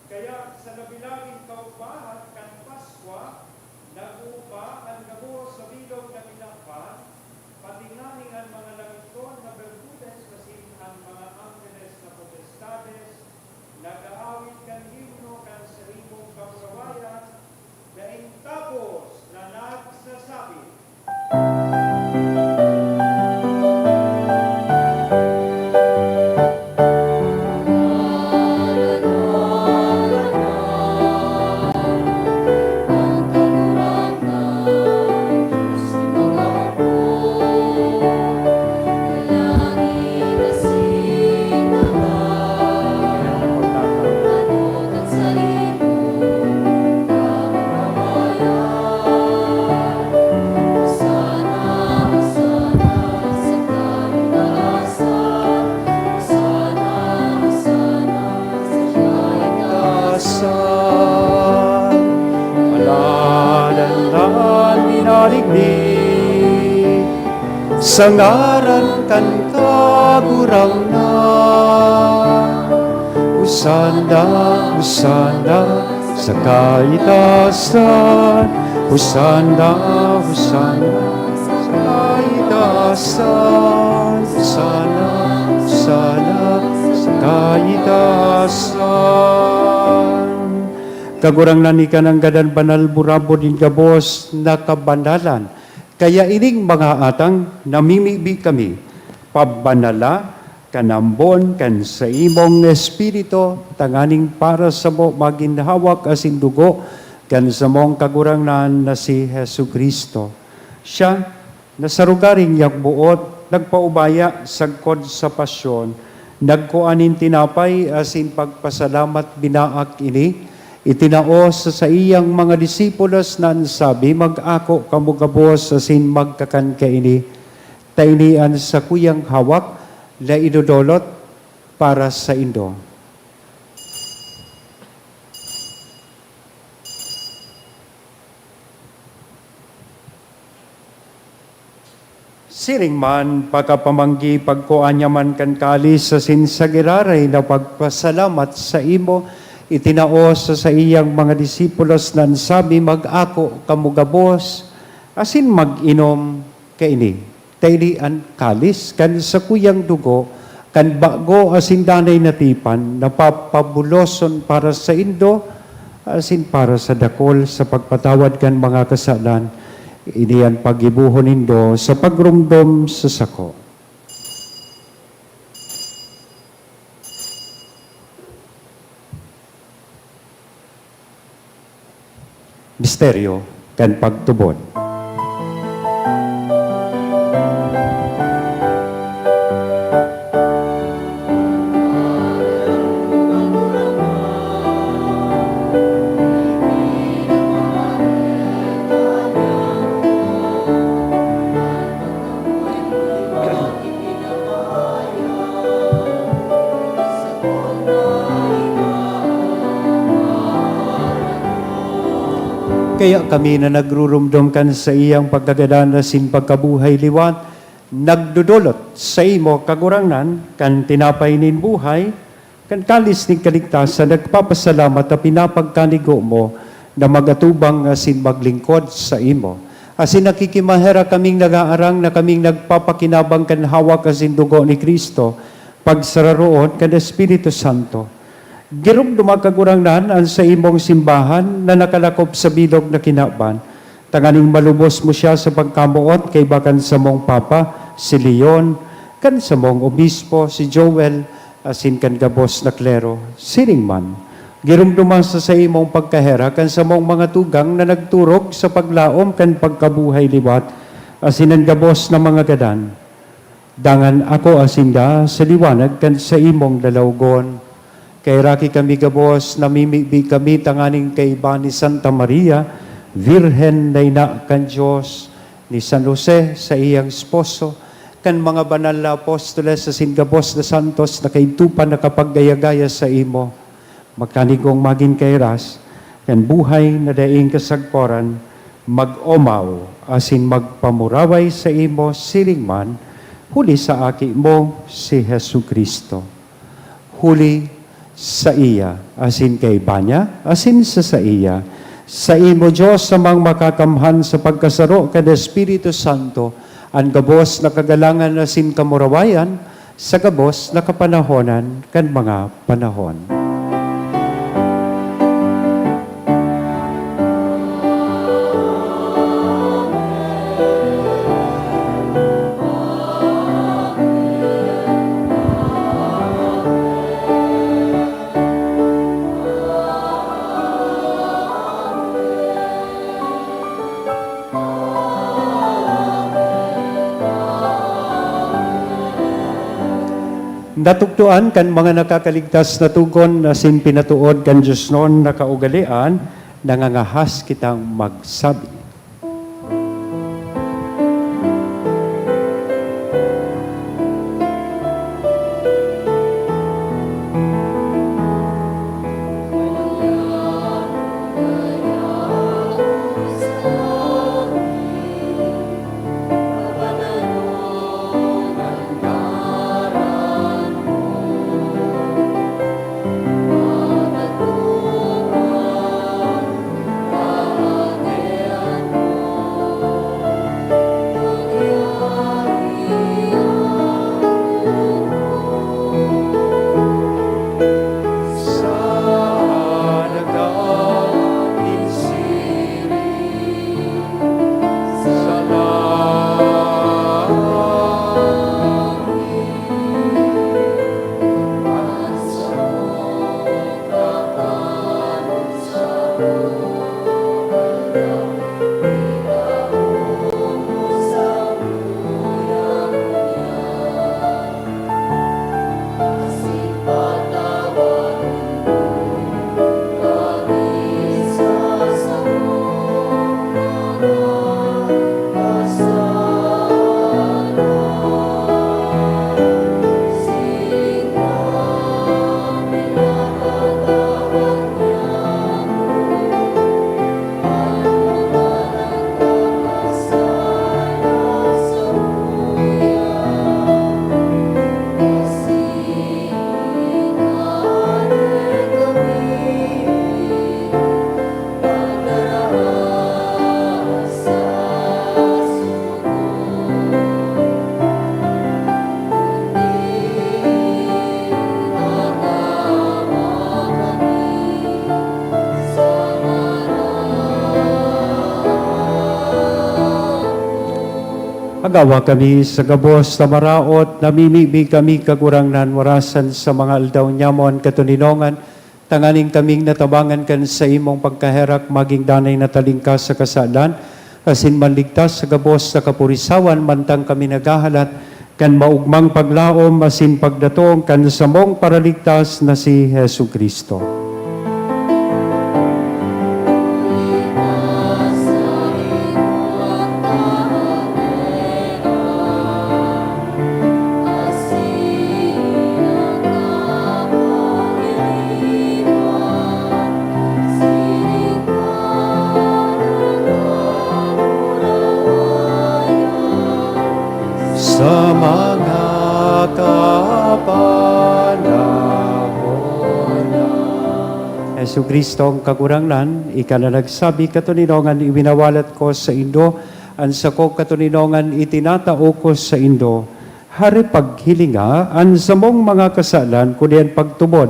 kaya sa nabilangin kaupahan kan Paskwa, nagupa ang gabo sa bilog na pinakpan, patinganing ang mga langton na bermudes kasi ang mga angeles na potestades, nag-aawit kan himno kan sarimong kamurawayan, daing tapos na nagsasabi. Sa ngaran kan kagurangnan, Husana, Husana, sa kaitasan, Husana, Husana, sa kaitasan, Husana, Husana, sa kaitasan. Kagurangnan ni ka ng gadan banal burabo din gabos na kabanalan. Kaya ining mga atang namimibi kami, pabanala, kanambon, kan sa imong espiritu, tanganing para sa mo maginhawak asin dugo, kan sa mong kagurangnan na si Hesu Kristo. Siya, nasarugaring yak buot, nagpaubaya sagkod sa pasyon, nagkuanin tinapay asin pagpasalamat binaak ini, itinaos sa iyang mga disipulos na sabi, mag-ako kamugabos asin magkakan kaini, tainian sa kuyang hawak, la idodolot para sa indo. Siring man, pagkapamanggi, pagkuanya man kan kalis sa sinsagiraray na pagpasalamat sa imo, itinaos sa iyang mga disipulos na sabi, mag-ako kamugabos, asin mag-inom kaini. Tailian kalis, kan sa kuyang dugo, kan bago asin danay natipan, napapabuloson para sa indo, asin para sa dakol, sa pagpatawad kan mga kasalan, iniyan pagibuhon indo sa pagrumdom sa sako. Misteryo kan pagtubod. Kaya kami na nagrurumdum kan sa iyang pagkagadanas in pagkabuhay liwat, nagdudulot sa imo kagurangnan, kan tinapay nin buhay, kan kalis ni kaligtasan, nagpapasalamat na pinapagkanigo mo na magatubang asin maglingkod sa imo. Asin nakikimahera kaming nag-aarang na kaming nagpapakinabang kan hawak asin dugo ni Kristo, pagsararoon kan Espiritu Santo. Girum dumakagurangnan ang sa imong simbahan na nakalakop sa bilog na kinaban. Tanganing malubos mo siya sa pagkamuot kay bakan sa mong Papa, si Leon, kan sa mong Obispo, si Joel, asin kan gabos na klero, siring man. Girum dumasa sa imong pagkahera kan sa mong mga tugang na nagturog sa paglaom kan pagkabuhay liwat, asin ang gabos na mga gadan. Dangan ako asinda sa liwanag kan sa imong dalawgon. Kay raki kami gabos, namimibi kami tanganing kay iba ni Santa Maria, Virhen na ina kan Diyos, ni San Jose sa iyang esposo, kan mga banal na apostoles sa singabos na santos na kaintupan na kapaggaya-gaya sa imo, magkanigong maging kairas, kan buhay na daing kasagporan, mag-omaw, asin magpamuraway sa imo siring man, huli sa aki mo si Hesu Kristo. Huli sa iya, asin kay Banya, asin sa iya, sa imo Diyos samang makakamhan sa pagkasaro kada Espiritu Santo, ang gabos na kagalangan asin kamurawayan, sa gabos na kapanahonan kan mga panahon. Natugtuan kan mga nakakaligtas na tugon na sin pinatuod kan Diyos noon na kaugalian, nangangahas kitang magsabi. Agawa kami sa gabos na maraot, namimibi kami kagurangnan, warasan sa mga aldaw nyamon katuninongan, tanganing kaming natabangan kan sa imong pagkaherak, maging danay na talingkas sa kasalan, asin manligtas sa gabos sa kapurisawan, mantang kami nagahalat, kan maugmang paglaom, asin pagdatong, kan samong paraligtas na si Hesu Kristo. Yesu Kristo ang kagurangnan, ika na nagsabi katuninongan iwinawalat ko sa Indo, ang sako katuninongan itinatao ko sa Indo. Hari paghilinga, ang samong mga kasalan, kudian pagtubod,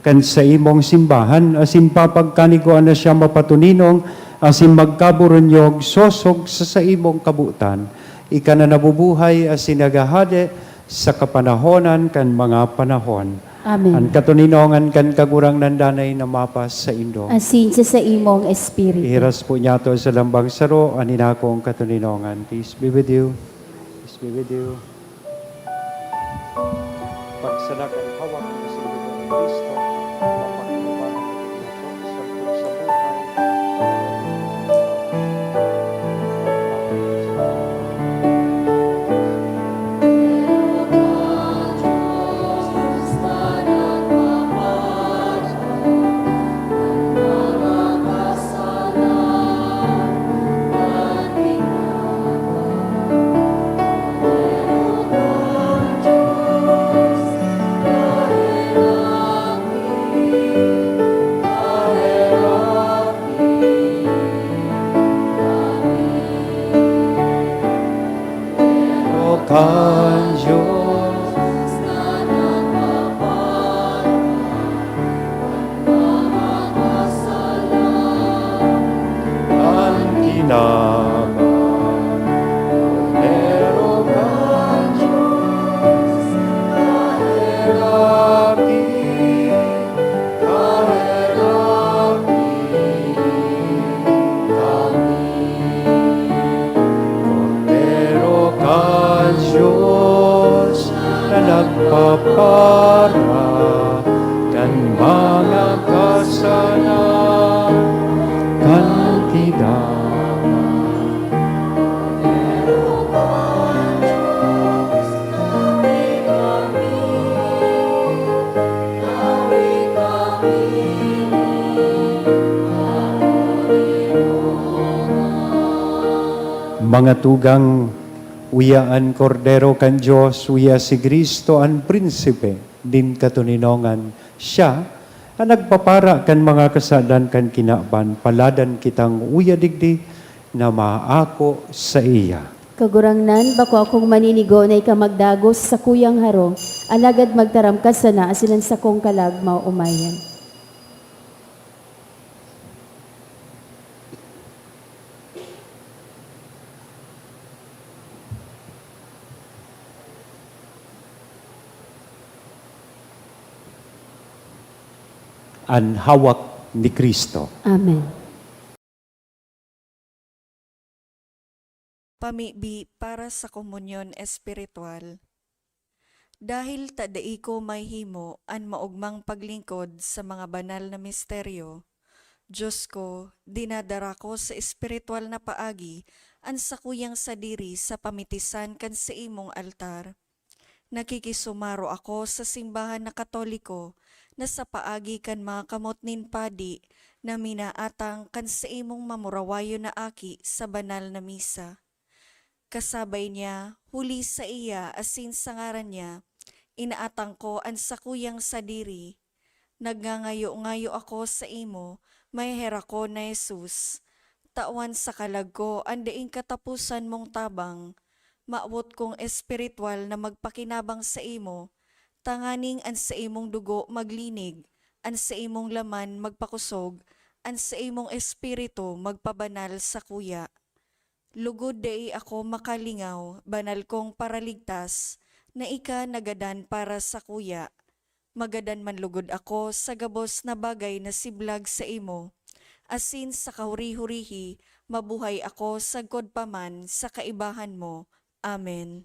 kan sa imong simbahan, asin papagkaniguan na siya mapatuninong, asin magkaburunyog, sosog sa imong kabutan. Ika na nabubuhay, asin nagahade sa kapanahonan kan mga panahon. Amen. Ang katuninongan kan kagurang nandanay na mapas sa Indo. Asin sa imong espiritu. Ihiras po niya to sa lambang saro, anina kong katuninongan. Peace be with you. Peace be with you. Pagsalakan hawak ng Sinugo ni Kristo, mapaglupan ng sa buhay. Kan Diyos na nagpapala ang mga kasalanan, ang kinaban, pero kan Diyos kahirapin, pero kan Diyos na nagpapara kan mga kasalan, kan kinaban. Mga tugang uyaan kordero kan Diyos, uya si Kristo ang prinsipe, din katuninongan siya, ang nagpapara kan mga kasalan kan kinaban, paladan kitang uya digdi na maako sa iya. Kagurangnan, bako akong maninigo na ikamagdagos sa kuyang harong, alagad magtaram ka sana asinan sa kong kalag maumayan. Ang hawak ni Kristo. Amen. Pamibi para sa komunyon espiritual. Dahil tadai ko may himo an maugmang paglingkod sa mga banal na misteryo, Diyos ko, dinadara ko sa espiritual na paagi an sakuyang sadiri sa pamitisan kan sa imong altar. Nakikisumaro ako sa simbahan na Katoliko na sa paagi kan mga kamot nin padi na minaatang kan sa imong mamurawayo na aki sa banal na misa. Kasabay niya, huli sa iya asin sa ngaran niya, inaatang ko ang sakuyang sadiri. Nagngangayo-ngayo ako sa imo, may hera ko na Jesus. Tawan sa kalag ko, andaing katapusan mong tabang. Maawot kong espiritual na magpakinabang sa imo, tanganing an sa imong dugo maglinig, an sa imong laman magpakusog, an sa imong espiritu magpabanal sa kuya. Lugod dai ako makalingaw, banal kong paraligtas, na ika nagadan para sa kuya. Magadan man lugod ako sa gabos na bagay na siblag sa imo. Asin sa kahuri-hurihi, mabuhay ako sagkod paman sa kaibahan mo. Amen.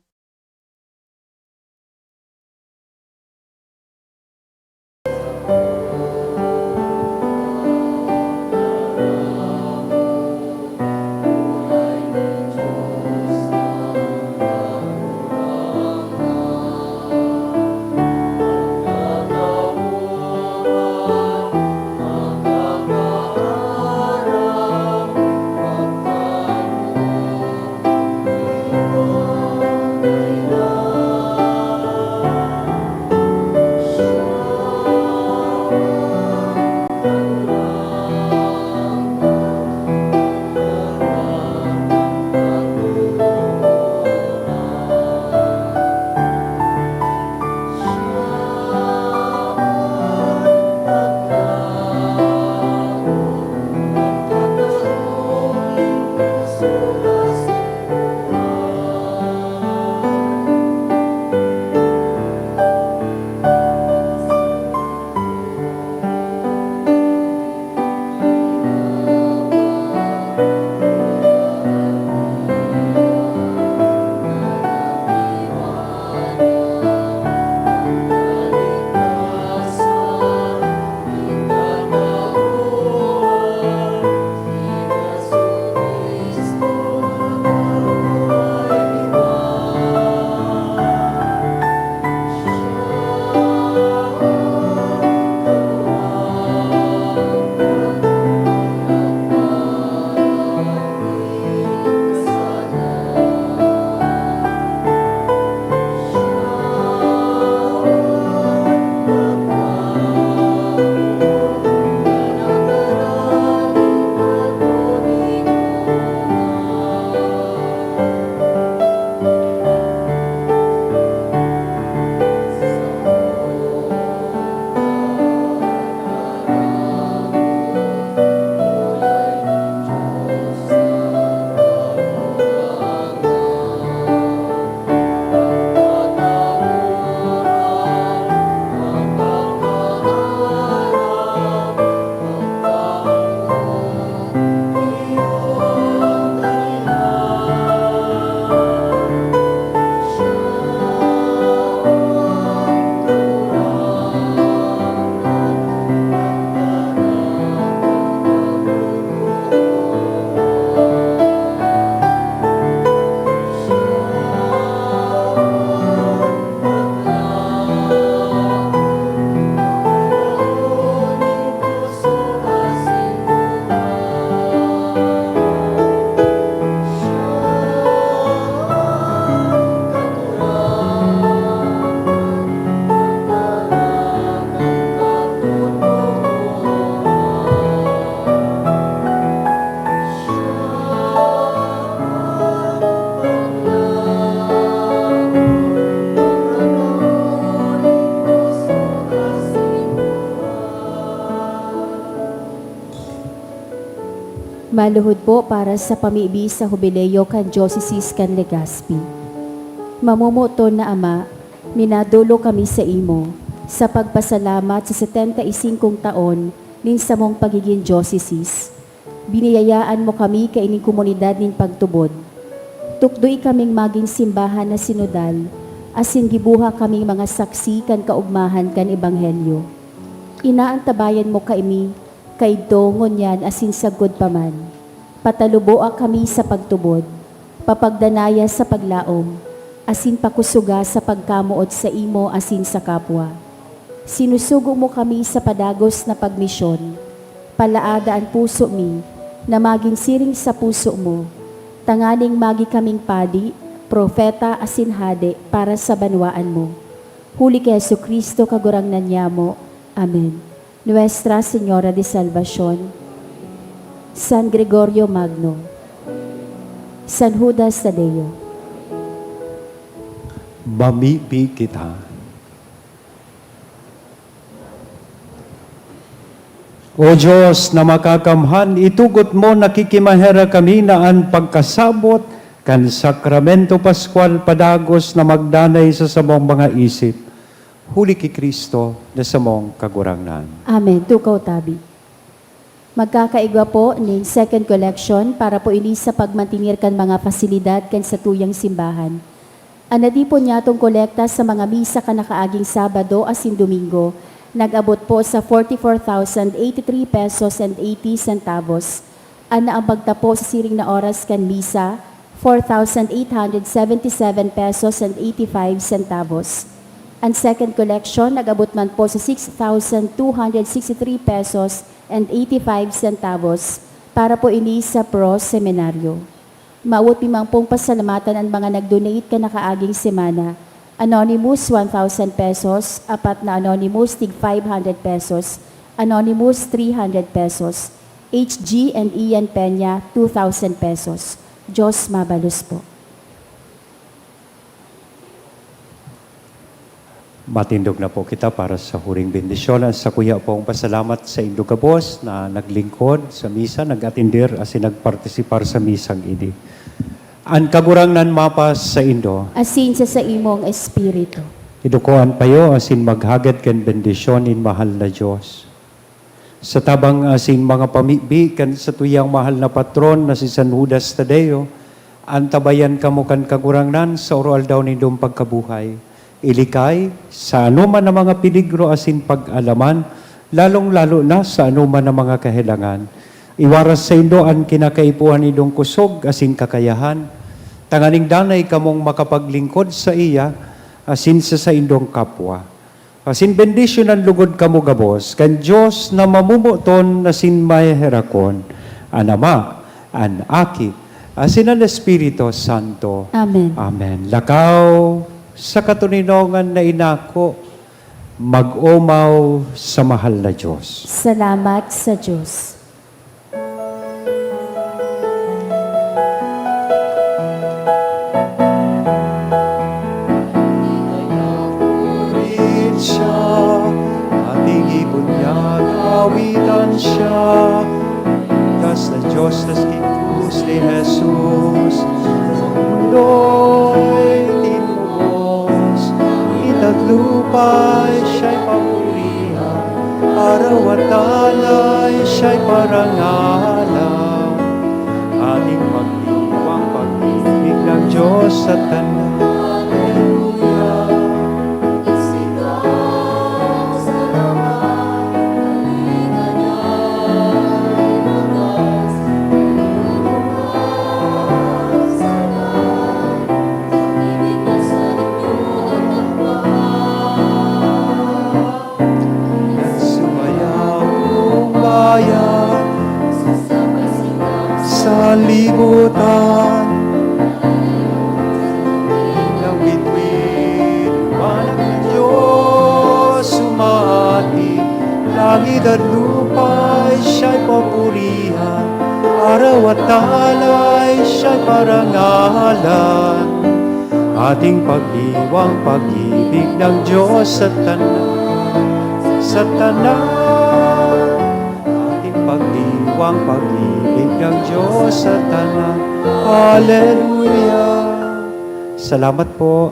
Maluhod po para sa pamibi sa Jubileo kan Diocese kan Legazpi. Mamumuto na Ama, minadulo kami sa imo sa pagpasalamat sa 75 taon nin sa mong pagiging diocese. Biniyayaan mo kami kaining komunidad nin pagtubod. Tukdoy kaming maging simbahan na sinodal, asin gibuha kaming mga saksi kan kaugmahan kan ebanghelyo. Inaantabayan mo kaimi, kaidto ngunyan asin sagod paman. Pataluboa kami sa pagtubod, papagdanaya sa paglaom, asin pakusuga sa pagkamuot sa imo asin sa kapwa. Sinusugo mo kami sa padagos na pagmisyon, palaada ang puso mi, na maging siring sa puso mo, tangaling magi kaming padi, propeta asin hade para sa banwaan mo. Huli kay Jesucristo kagurangnan niya mo. Amen. Nuestra Señora de Salvación, San Gregorio Magno, San Judas Tadeo, Mamibi kita. O Diyos na makakamhan, itugot mo nakikimahera kami na ang pagkasabot kan sakramento Pascual padagos na magdanay sa samong mga isip. Huli ki Kristo na samong kagurangnan. Amen. Tukaw tabi. Magkakaigwa po ng second collection para po ini sa pagmantinir kan mga pasilidad kan sa tuyang simbahan. Anadi po niya itong kolekta sa mga misa ka nakaaging Sabado asin Domingo. Nag-abot po sa 44,083 pesos and 80 centavos. Ana ang pagtapo sa siring na oras kan misa, 4,877 pesos and 85 centavos. Ang second collection, nag-abot man po sa 6,263 pesos and 85 centavos para po ini sa Pro Seminaryo. Maawot pimang pong pasalamatan ang mga nag-donate ka nakaaging semana. Anonymous, 1,000 pesos. Apat na Anonymous, tig 500 pesos. Anonymous, 300 pesos. HG and Ian Peña, 2,000 pesos. Diyos mabalos po. Matindog na po kita para sa huring bendisyon. Sa kuya pong pasalamat sa Indugabos na naglingkod sa misa, nag-atindir asin nagpartisipar sa misang idi. Ang kagurangnan mapas sa Indo, Asin sa imong espiritu. idukuan payo asin maghagad ken bendisyon in mahal na Diyos. Sa tabang asin mga pamibi kan sa tuyang mahal na patron na si San Judas Tadeo, antabayan kamo kan kagurangnan sa oral daw nindong pagkabuhay. Ilikay sa anuman na mga peligro asin pag-alaman, lalong-lalo na sa anuman na mga kahilangan. Iwaras sa Indo ang kinakaipuhan nindong kusog asin kakayahan, tanganing danay kamong makapaglingkod sa iya, asin sa indong kapwa. Asin bendisyon ang lugod kamo gabos, kan Diyos na mamumuton na sin may herakon, an Ama, an Aki, asin ang Espiritu Santo. Amen. Amen. Lakaw sa katuninongan na inako, mag-umaw sa mahal na Diyos. Salamat sa Diyos. Siya, ating ibunyag, awitan siya. Das na Diyos, das kikus ni Jesus. Mundo'y tinubos, itaglupay siya'y papurihan. Araw at alay siya'y parangalan. Ating pag-iwang pag-ibig ng Diyos sa tanan. Sa libutan ng bituin, manang ng Diyos sumati, langit at lupa'y siya'y papurihan, araw at alay siya'y parangalan. Ating pag-iwang pag-ibig ng Diyos sa tanan, ating pag-iwang pag-ibig ikaw Diyos sa tanan. Hallelujah. Salamat po.